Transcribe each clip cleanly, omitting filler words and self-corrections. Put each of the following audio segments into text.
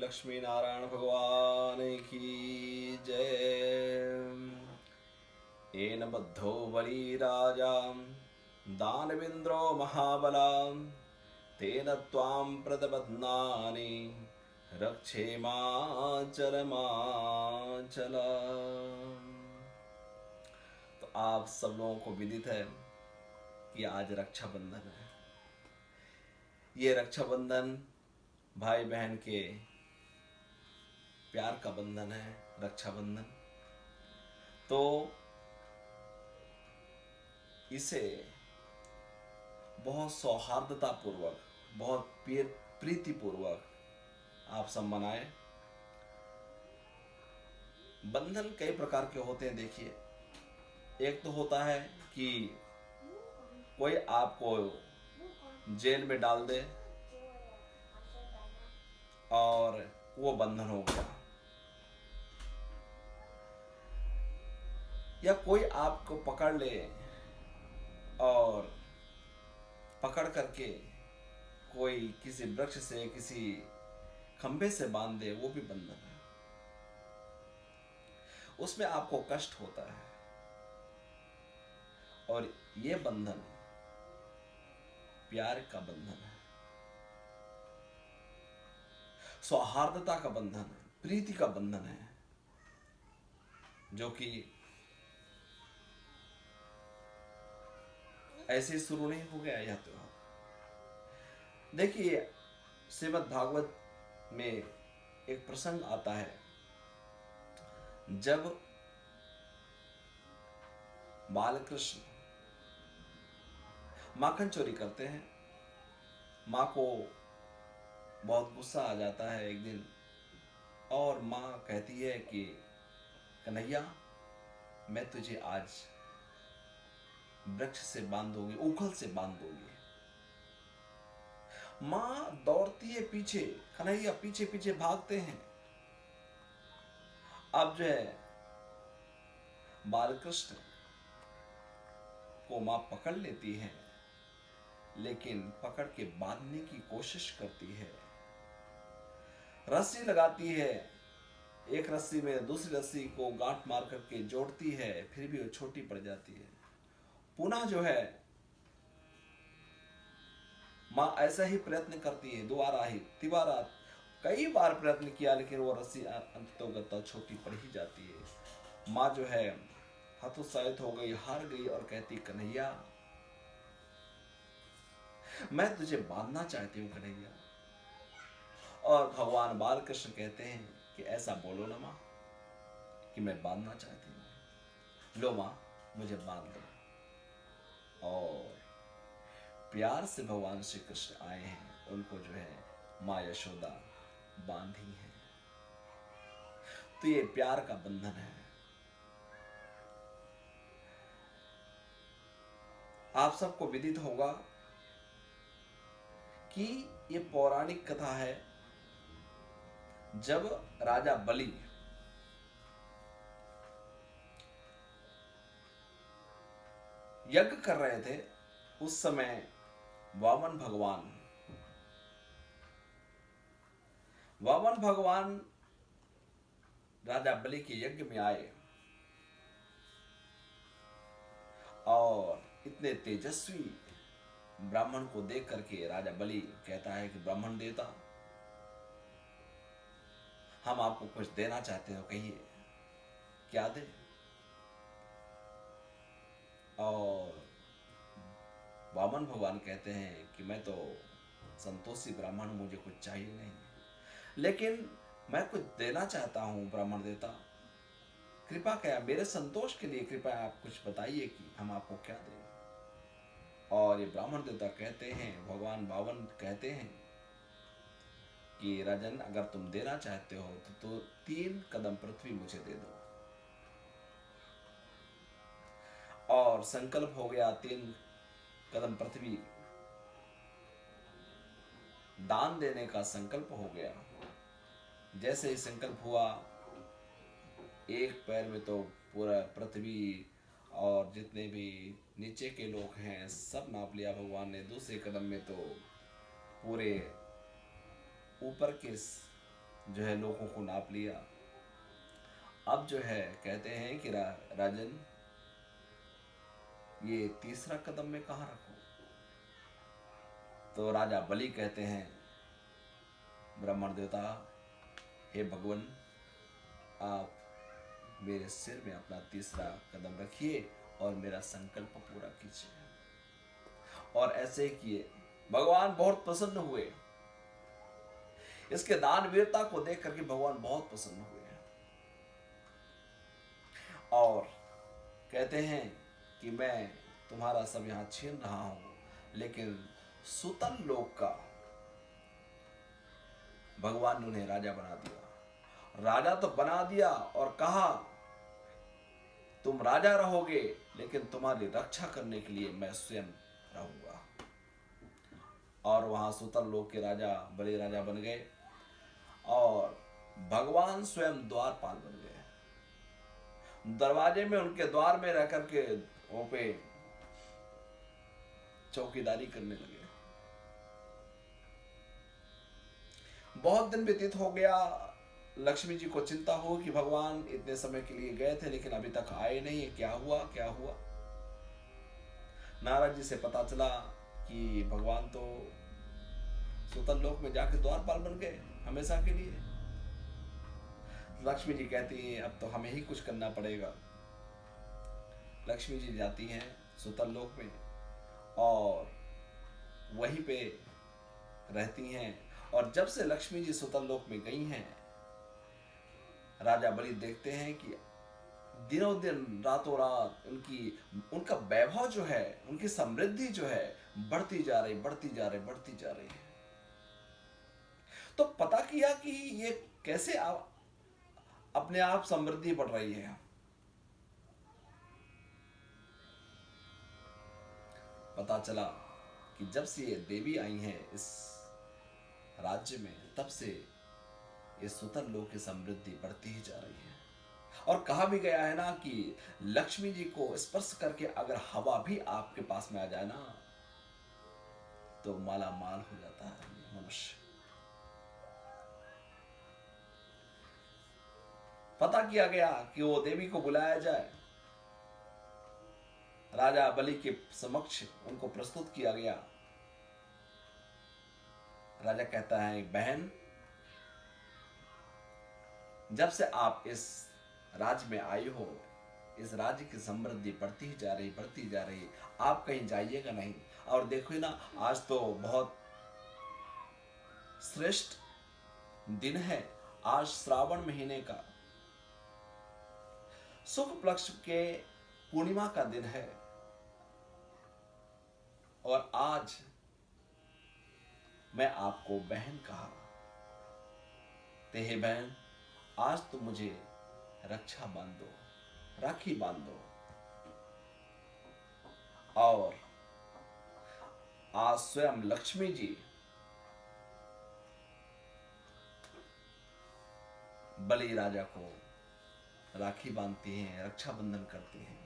लक्ष्मी नारायण भगवान की जय। येन बद्धो बलिराजा दानवेन्द्रो महाबला तेन त्वां प्रतपन्नानि रक्षेमाचलमाचल। तो आप सब लोगों को विदित है कि आज रक्षाबंधन है। ये रक्षाबंधन भाई बहन के प्यार का बंधन है। रक्षाबंधन तो इसे बहुत सौहार्दता पूर्वक, बहुत प्रीति पूर्वक आप सब मनाएं। बंधन कई प्रकार के होते हैं। देखिए, एक तो होता है कि कोई आपको जेल में डाल दे और वो बंधन हो गया, या कोई आपको पकड़ ले और पकड़ करके कोई किसी वृक्ष से, किसी खंभे से बांध दे, वो भी बंधन है। उसमें आपको कष्ट होता है। और ये बंधन प्यार का बंधन है, सौहार्दता का बंधन है, प्रीति का बंधन है, जो कि ऐसे शुरू नहीं हो गया यह त्योहार। देखिए, श्रीमद् भागवत में एक प्रसंग आता है, जब बालकृष्ण माखन चोरी करते हैं। माँ को बहुत गुस्सा आ जाता है एक दिन, और माँ कहती है कि कन्हैया, मैं तुझे आज वृक्ष से बांध दूंगी, ऊखल से बांध दूंगी। माँ दौड़ती है पीछे, कन्हैया पीछे पीछे भागते हैं। अब जो है बालकृष्ण को माँ पकड़ लेती है, लेकिन पकड़ के बांधने की कोशिश करती है, रस्सी लगाती है, एक रस्सी में दूसरी रस्सी को गांठ मार करके जोड़ती है, फिर भी वो छोटी पड़ जाती है। पुनः जो है माँ ऐसा ही प्रयत्न करती है, दोबारा ही तिबारा कई बार प्रयत्न किया, लेकिन वो रस्सी अंततः छोटी पड़ ही जाती है। माँ जो है हतोत्साहित हो गई, हार गई और कहती, कन्हैया, मैं तुझे बांधना चाहती हूँ कन्हैया। और भगवान बालकृष्ण कहते हैं कि ऐसा बोलो ना माँ कि मैं बांधना चाहती हूँ, लो माँ मुझे बांध दो। और प्यार से भगवान श्री कृष्ण आए हैं, उनको जो है माँ यशोदा बांधी है। तो ये प्यार का बंधन है। आप सबको विदित होगा कि ये पौराणिक कथा है, जब राजा बलि यज्ञ कर रहे थे, उस समय वामन भगवान राजा बलि के यज्ञ में आए और इतने तेजस्वी ब्राह्मण को देख करके राजा बलि कहता है कि ब्राह्मण देवता, हम आपको कुछ देना चाहते हो, कहिए क्या दे। और वामन भगवान कहते हैं कि मैं तो संतोषी ब्राह्मण, मुझे कुछ चाहिए नहीं, लेकिन मैं कुछ देना चाहता हूं ब्राह्मण देवता, कृपा क्या, मेरे संतोष के लिए कृपया आप कुछ बताइए कि हम आपको क्या दें। और ये ब्राह्मण देवता कहते हैं, भगवान वामन कहते हैं कि राजन, अगर तुम देना चाहते हो तो 3 कदम पृथ्वी मुझे दे दो। और संकल्प हो गया, 3 कदम पृथ्वी दान देने का संकल्प हो गया। जैसे ही संकल्प हुआ, एक पैर में तो पूरा पृथ्वी और जितने भी नीचे के लोग हैं सब नाप लिया भगवान ने। दूसरे कदम में तो पूरे ऊपर के जो है लोगों को नाप लिया। अब जो है कहते हैं कि राजन, ये तीसरा कदम मैं कहाँ रखूं? तो राजा बलि कहते हैं, ब्राह्मण देवता, हे भगवान, आप मेरे सिर में अपना तीसरा कदम रखिए और मेरा संकल्प पूरा कीजिए। और ऐसे किए। भगवान बहुत प्रसन्न हुए। इसके दान वीरता को देख करके भगवान बहुत प्रसन्न हुए और कहते हैं कि मैं तुम्हारा सब यहां छीन रहा हूं, लेकिन सुतल लोक का भगवान ने उन्हें राजा बना दिया। राजा तो बना दिया और कहा, तुम राजा रहोगे, लेकिन तुम्हारी रक्षा करने के लिए मैं स्वयं रहूंगा। और वहां सुतल लोक के राजा बड़े राजा बन गए और भगवान स्वयं द्वारपाल बन गए। दरवाजे में, उनके द्वार में रह करके वहां पे चौकीदारी करने लगे। बहुत दिन व्यतीत हो गया। लक्ष्मी जी को चिंता हो कि भगवान इतने समय के लिए गए थे लेकिन अभी तक आए नहीं, क्या हुआ क्या हुआ। नारद जी से पता चला कि भगवान तो सुतल लोक में जाके द्वारपाल बन गए हमेशा के लिए। लक्ष्मी जी कहती हैं, अब तो हमें ही कुछ करना पड़ेगा। लक्ष्मी जी जाती हैं सुतल लोक में और वहीं पे रहती हैं। और जब से लक्ष्मी जी सुतल लोक में गई हैं, राजा बलि देखते हैं कि दिनों दिन रातों रात उनका वैभव जो है, उनकी समृद्धि जो है बढ़ती जा रही, बढ़ती जा रही, बढ़ती जा रही है। तो पता किया कि ये कैसे अपने आप समृद्धि बढ़ रही है। पता चला कि जब से ये देवी आई हैं इस राज्य में, तब से ये सुतल लोक की समृद्धि बढ़ती ही जा रही है। और कहा भी गया है ना कि लक्ष्मी जी को स्पर्श करके अगर हवा भी आपके पास में आ जाए ना, तो माला माल हो जाता है मनुष्य। पता किया गया कि वो देवी को बुलाया जाए। राजा बलि के समक्ष उनको प्रस्तुत किया गया। राजा कहता है, बहन, जब से आप इस राज्य में आई हो, इस राज्य की समृद्धि बढ़ती ही जा रही, बढ़ती जा रही। आप कहीं जाइएगा नहीं। और देखो ना, आज तो बहुत श्रेष्ठ दिन है। आज श्रावण महीने का शुक्ल पक्ष के पूर्णिमा का दिन है। और आज मैं आपको बहन कहा, ते हे बहन, आज तुम मुझे रक्षा बांध दो, राखी बांध दो। और आज स्वयं लक्ष्मी जी बलि राजा को राखी बांधती हैं, रक्षाबंधन करती हैं।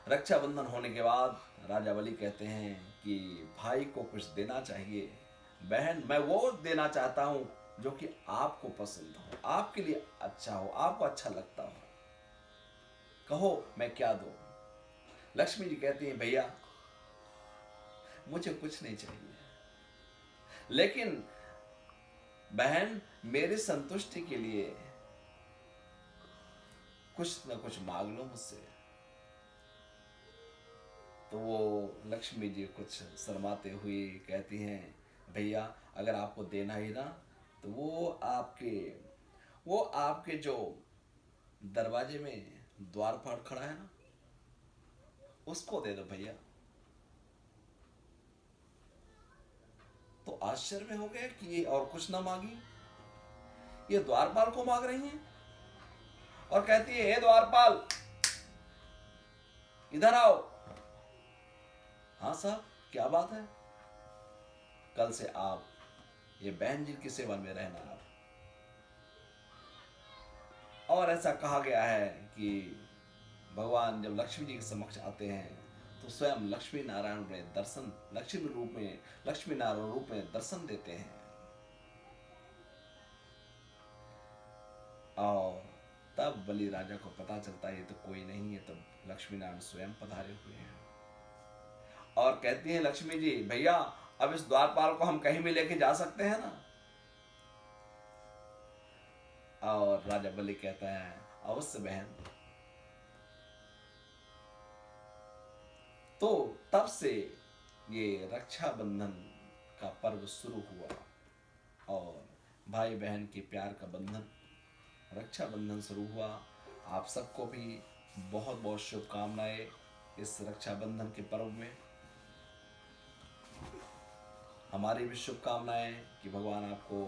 रक्षाबंधन होने के बाद राजा बलि कहते हैं कि भाई को कुछ देना चाहिए। बहन, मैं वो देना चाहता हूं जो कि आपको पसंद हो, आपके लिए अच्छा हो, आपको अच्छा लगता हो। कहो मैं क्या दूं? लक्ष्मी जी कहती हैं, भैया मुझे कुछ नहीं चाहिए, लेकिन बहन मेरी संतुष्टि के लिए कुछ न कुछ मांग लो मुझसे। तो वो लक्ष्मी जी कुछ शर्माते हुए कहती हैं, भैया अगर आपको देना ही ना, तो वो आपके जो दरवाजे में द्वारपाल खड़ा है ना, उसको दे दो भैया। तो आश्चर्य में हो गए कि ये और कुछ ना मांगी, ये द्वारपाल को मांग रही हैं। और कहती है, हे द्वारपाल, इधर आओ। हाँ साहब, क्या बात है? कल से आप ये बहन जी की सेवा में रहना आप। और ऐसा कहा गया है कि भगवान जब लक्ष्मी जी के समक्ष आते हैं तो स्वयं लक्ष्मी नारायण में लक्ष्मी नारायण रूप में दर्शन देते हैं। और तब बलि राजा को पता चलता है ये तो कोई नहीं है, तब लक्ष्मी नारायण स्वयं पधारे हुए हैं और कहती हैं लक्ष्मी जी, भैया अब इस द्वारपाल को हम कहीं भी लेके जा सकते हैं ना? और राजा बलि कहता है अवश्य बहन। तो तब से ये रक्षाबंधन का पर्व शुरू हुआ और भाई बहन के प्यार का बंधन, रक्षाबंधन शुरू हुआ। आप सबको भी बहुत बहुत शुभकामनाएं इस रक्षाबंधन के पर्व में। हमारी भी शुभकामनाएं कि भगवान आपको,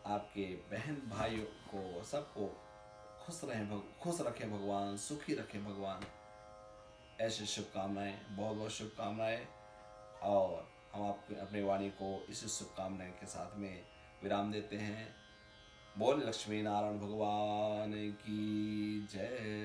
आपके बहन भाइयों को, सबको खुश रखे भगवान, सुखी रखे भगवान। ऐसी शुभकामनाएं, बहुत बहुत शुभकामनाएं। और हम आपके अपनी वाणी को इस शुभकामनाएं के साथ में विराम देते हैं। बोल लक्ष्मी नारायण भगवान की जय।